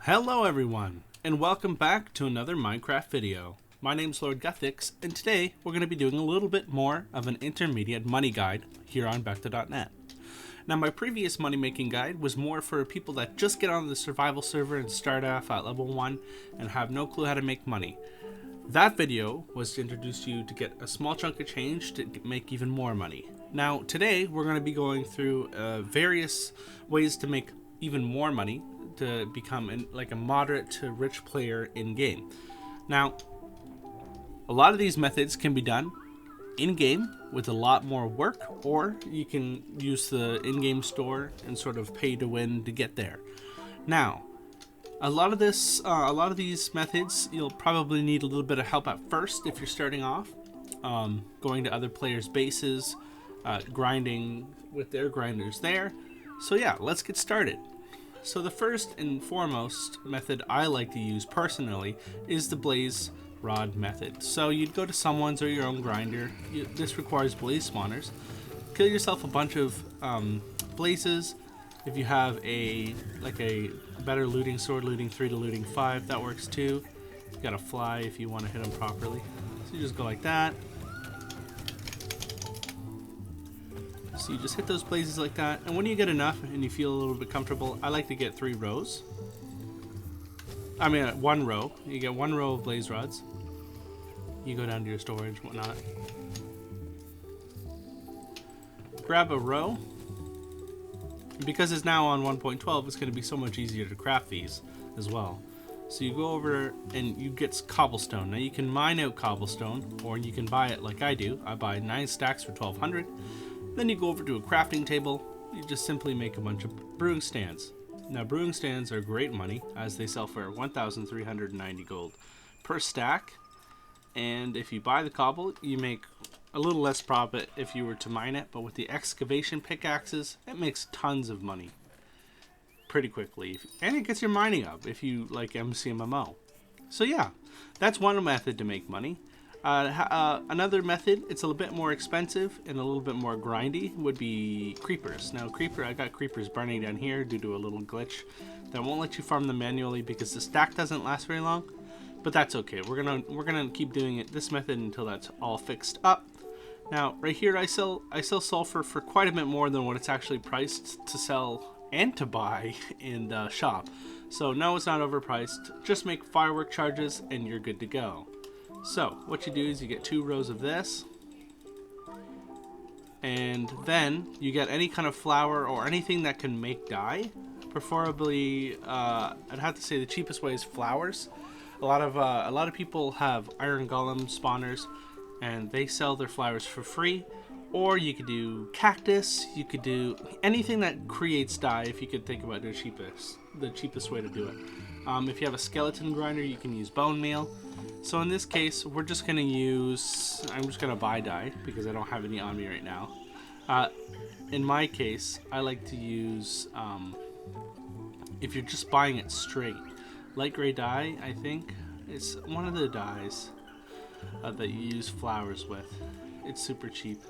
Hello everyone, and welcome back to another Minecraft video. My name's Lord Guthix, and today we're going to be doing a little bit more of an intermediate money guide here on Becto.net. Now my previous money making guide was more for people that just get on the survival server and start off at level 1 and have no clue how to make money. That video was to introduce you to get a small chunk of change to make even more money. Now today we're going to be going through various ways to make even more money to become like a moderate to rich player in game. Now, a lot of these methods can be done in game with a lot more work, or you can use the in-game store and sort of pay to win to get there. Now, a lot of these methods, you'll probably need a little bit of help at first if you're starting off, going to other players' bases, grinding with their grinders there. So yeah, let's get started. So the first and foremost method I like to use personally is the blaze rod method. So you'd go to someone's or your own grinder. This requires blaze spawners. Kill yourself a bunch of blazes. If you have a better looting sword, looting 3 to looting 5, that works too. You gotta fly if you want to hit them properly. So you just go like that. So you just hit those blazes like that, and when you get enough and you feel a little bit comfortable, I like to get 3 rows. I mean, 1 row. You get 1 row of blaze rods. You go down to your storage, whatnot. Grab a row. And because it's now on 1.12, it's going to be so much easier to craft these as well. So you go over and you get cobblestone. Now you can mine out cobblestone, or you can buy it like I do. I buy 9 stacks for 1200. Then you go over to a crafting table. You just simply make a bunch of brewing stands. Now brewing stands are great money as they sell for 1,390 gold per stack. And if you buy the cobble, you make a little less profit if you were to mine it. But with the excavation pickaxes, it makes tons of money pretty quickly. And it gets your mining up if you like MCMMO. So yeah, that's one method to make money. Another method, it's a little bit more expensive and a little bit more grindy, would be creepers. Now I got creepers burning down here due to a little glitch that won't let you farm them manually because the stack doesn't last very long, but that's okay. We're gonna keep doing this method until that's all fixed up. Now right here I sell sulfur for quite a bit more than what it's actually priced to sell and to buy in the shop. So no, it's not overpriced. Just make firework charges and you're good to go. So what you do is you get 2 rows of this, and then you get any kind of flower or anything that can make dye. Preferably, I'd have to say the cheapest way is flowers. A lot of people have iron golem spawners, and they sell their flowers for free. Or you could do cactus. You could do anything that creates dye. If you could think about the cheapest way to do it. If you have a skeleton grinder, you can use bone meal. So in this case, I'm just going to buy dye because I don't have any on me right now. In my case, I like to use, if you're just buying it straight, light gray dye, I think. It's one of the dyes that you use flowers with. It's super cheap.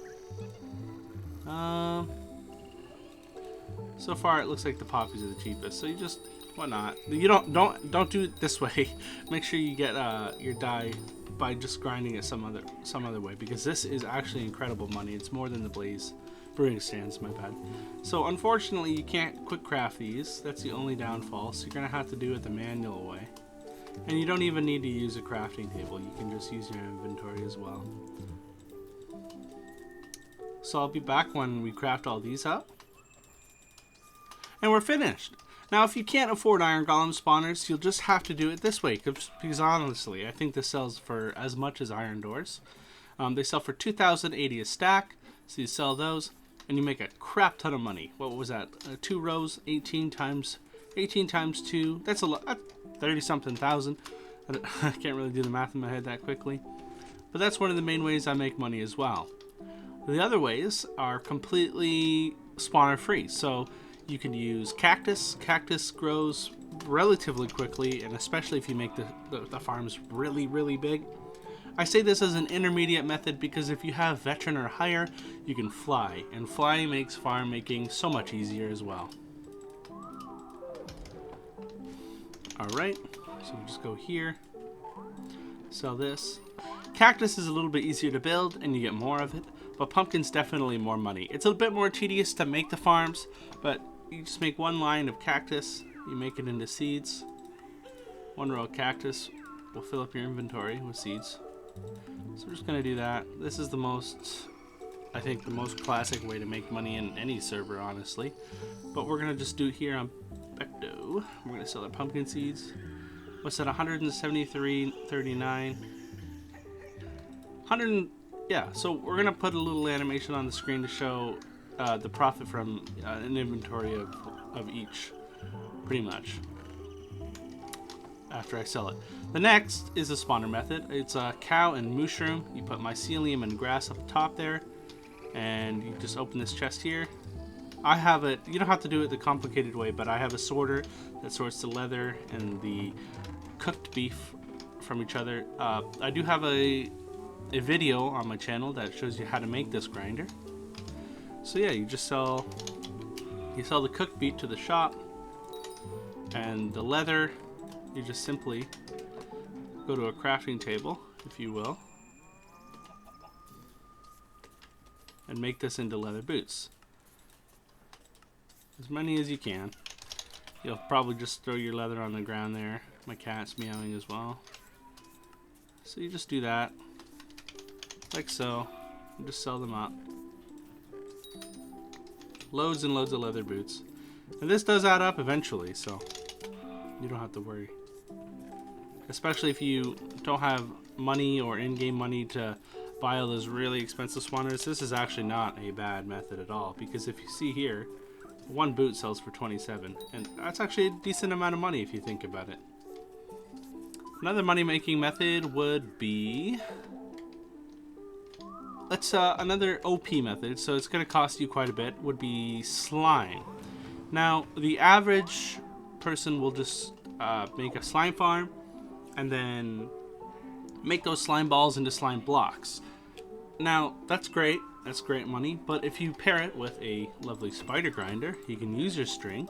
So far it looks like the poppies are the cheapest, so you just whatnot. You don't do it this way. Make sure you get your dye by just grinding it some other way, because this is actually incredible money. It's more than the blaze brewing stands, my bad. So unfortunately you can't quick craft these. That's the only downfall, so you're gonna have to do it the manual way. And you don't even need to use a crafting table. You can just use your inventory as well. So I'll be back when we craft all these up. And we're finished. Now, if you can't afford iron golem spawners, you'll just have to do it this way. Because honestly, I think this sells for as much as iron doors. They sell for 2,080 a stack. So you sell those, and you make a crap ton of money. What was that? 2 rows, 18 times 2. That's a lot. 30-something thousand. I can't really do the math in my head that quickly. But that's one of the main ways I make money as well. The other ways are completely spawner free. So you can use cactus. Cactus grows relatively quickly, and especially if you make the farms really, really big. I say this as an intermediate method because if you have veteran or higher, you can fly, and flying makes farm making so much easier as well. Alright, so we'll just go here, sell this. Cactus is a little bit easier to build and you get more of it, but pumpkin's definitely more money. It's a bit more tedious to make the farms, but you just make one line of cactus, you make it into seeds. One row of cactus will fill up your inventory with seeds. So we're just going to do that. This is the most, I think, the most classic way to make money in any server, honestly. But we're going to just do it here on Becto. We're going to sell our pumpkin seeds. What's that, 173.39? Yeah, so we're going to put a little animation on the screen to show the profit from an inventory of each, pretty much, after I sell it. The next is a spawner method. It's a cow and mushroom. You put mycelium and grass up top there, and you just open this chest here. I have it, you don't have to do it the complicated way, but I have a sorter that sorts the leather and the cooked beef from each other. I do have a video on my channel that shows you how to make this grinder. So yeah, you sell the cooked beef to the shop, and the leather, you just simply go to a crafting table, if you will, and make this into leather boots. As many as you can. You'll probably just throw your leather on the ground there. My cat's meowing as well. So you just do that, like so, and just sell them up. Loads and loads of leather boots. And this does add up eventually, so you don't have to worry. Especially if you don't have money or in-game money to buy all those really expensive spawners, this is actually not a bad method at all. Because if you see here, one boot sells for 27, and that's actually a decent amount of money if you think about it. Another money-making method would be, another OP method, so it's going to cost you quite a bit, would be slime. Now, the average person will just make a slime farm, and then make those slime balls into slime blocks. Now, that's great money, but if you pair it with a lovely spider grinder, you can use your string,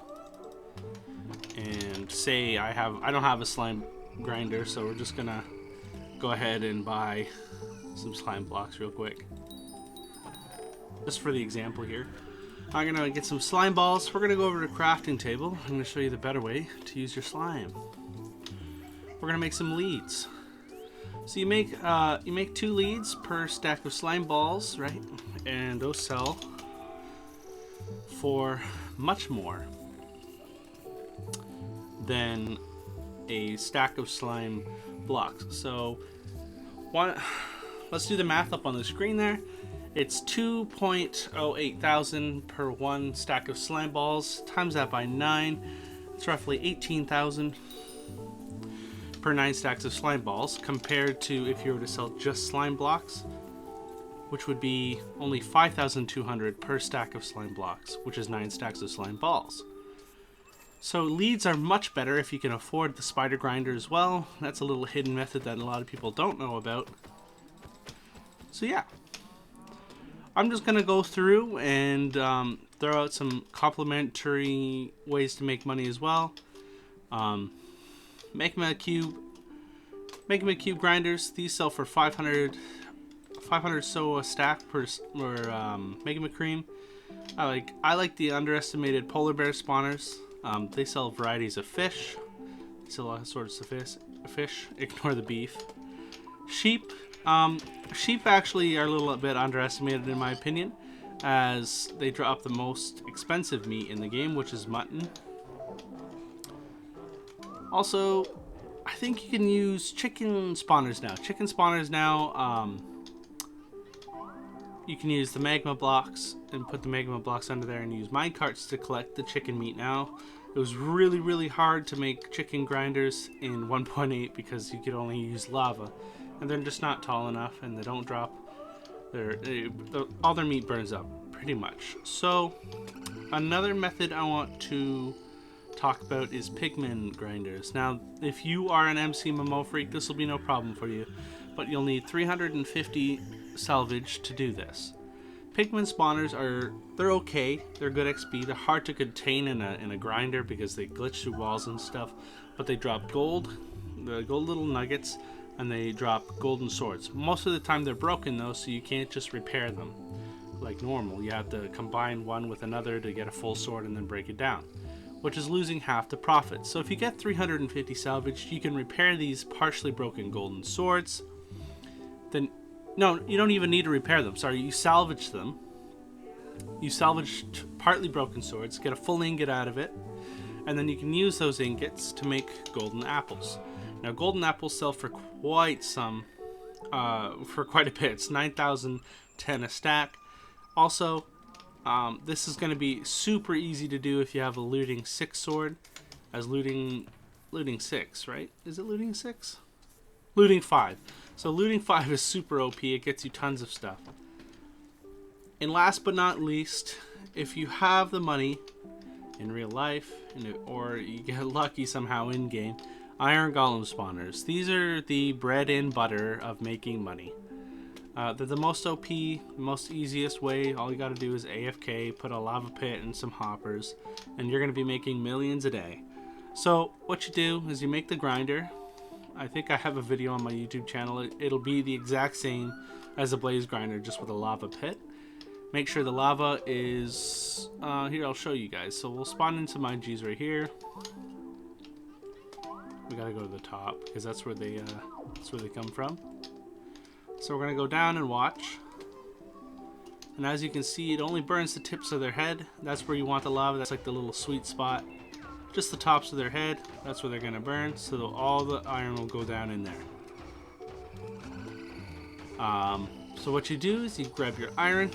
and say I don't have a slime grinder, so we're just gonna go ahead and buy some slime blocks real quick. Just for the example here. I'm gonna get some slime balls. We're gonna go over to the crafting table. I'm gonna show you the better way to use your slime. We're gonna make some leads. So you make 2 leads per stack of slime balls, right? And those sell for much more than a stack of slime blocks. So let's do the math up on the screen there. It's 2.08 thousand per 1 stack of slime balls. Times that by 9. It's roughly 18,000 per 9 stacks of slime balls, compared to if you were to sell just slime blocks, which would be only 5,200 per stack of slime blocks, which is 9 stacks of slime balls. So leads are much better if you can afford the spider grinder as well. That's a little hidden method that a lot of people don't know about. So yeah, I'm just gonna go through and throw out some complimentary ways to make money as well. Magma cube grinders. These sell for 500 so a stack per magma cream. I like the underestimated polar bear spawners. They sell varieties of fish. They sell all sorts of fish. Ignore the beef. Sheep. Sheep actually are a little bit underestimated in my opinion, as they drop the most expensive meat in the game, which is mutton. Also, I think you can use chicken spawners now. You can use the magma blocks and put the magma blocks under there and use minecarts to collect the chicken meat now. It was really, really hard to make chicken grinders in 1.8 because you could only use lava. And they're just not tall enough, and they don't drop. All their meat burns up, pretty much. So, another method I want to talk about is Pigman Grinders. Now, if you are an MMO freak, this will be no problem for you, but you'll need 350 salvage to do this. Pigman spawners they're okay, they're good XP, they're hard to contain in a grinder because they glitch through walls and stuff, but they drop gold, the gold little nuggets, and they drop golden swords. Most of the time they're broken though, so you can't just repair them like normal. You have to combine one with another to get a full sword and then break it down, which is losing half the profit. So if you get 350 salvaged, you can repair these partially broken golden swords. Then, no, you don't even need to repair them. Sorry, you salvage them. You salvage partly broken swords, get a full ingot out of it, and then you can use those ingots to make golden apples. Now, golden apples sell for quite a bit. It's 9,010 a stack. Also, this is going to be super easy to do if you have a looting 6 sword, as looting 6, right? Is it looting 6? Looting 5. So looting 5 is super OP. It gets you tons of stuff. And last but not least, if you have the money in real life, or you get lucky somehow in game, iron golem spawners. These are the bread and butter of making money. They're the most OP, most easiest way. All you gotta do is AFK, put a lava pit and some hoppers, and you're gonna be making millions a day. So what you do is you make the grinder. I think I have a video on my YouTube channel. It'll be the exact same as a blaze grinder, just with a lava pit. Make sure the lava is here. I'll show you guys. So we'll spawn into my G's right here. We gotta go to the top because that's where they come from. So we're gonna go down and watch. And as you can see, it only burns the tips of their head. That's where you want the lava. That's like the little sweet spot. Just the tops of their head. That's where they're gonna burn. So all the iron will go down in there. So what you do is you grab your iron.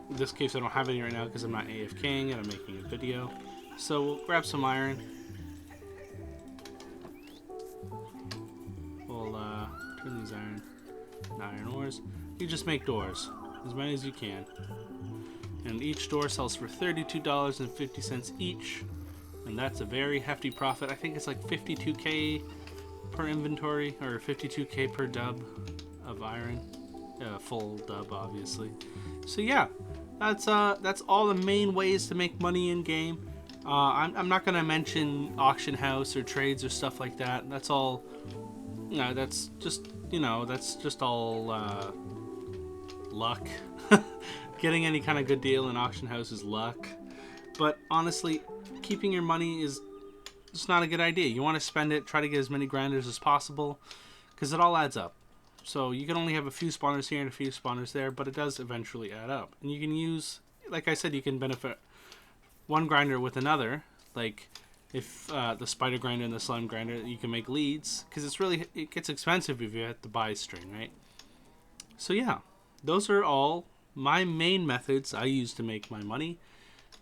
In this case, I don't have any right now because I'm not AFKing and I'm making a video. So we'll grab some iron. Turn these iron ores. You just make doors, as many as you can. And each door sells for $32.50 each. And that's a very hefty profit. I think it's like 52k per inventory, or 52k per dub of iron. Full dub, obviously. So yeah, that's all the main ways to make money in game. I'm not gonna mention auction house or trades or stuff like that. That's all. No, that's just all luck. Getting any kind of good deal in auction house is luck. But honestly, keeping your money is just not a good idea. You want to spend it, try to get as many grinders as possible, because it all adds up. So you can only have a few spawners here and a few spawners there, but it does eventually add up. And you can use, like I said, you can benefit one grinder with another. Like if the spider grinder and the slime grinder, you can make leads, because it gets expensive if you have to buy string, right? So yeah, those are all my main methods I use to make my money,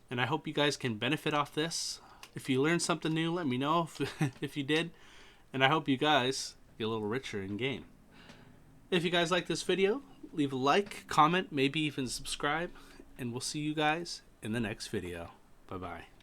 and I hope you guys can benefit off this. If you learned something new, let me know if you did, and I hope you guys get a little richer in game. If you guys like this video, leave a like, comment, maybe even subscribe, and we'll see you guys in the next video. Bye bye.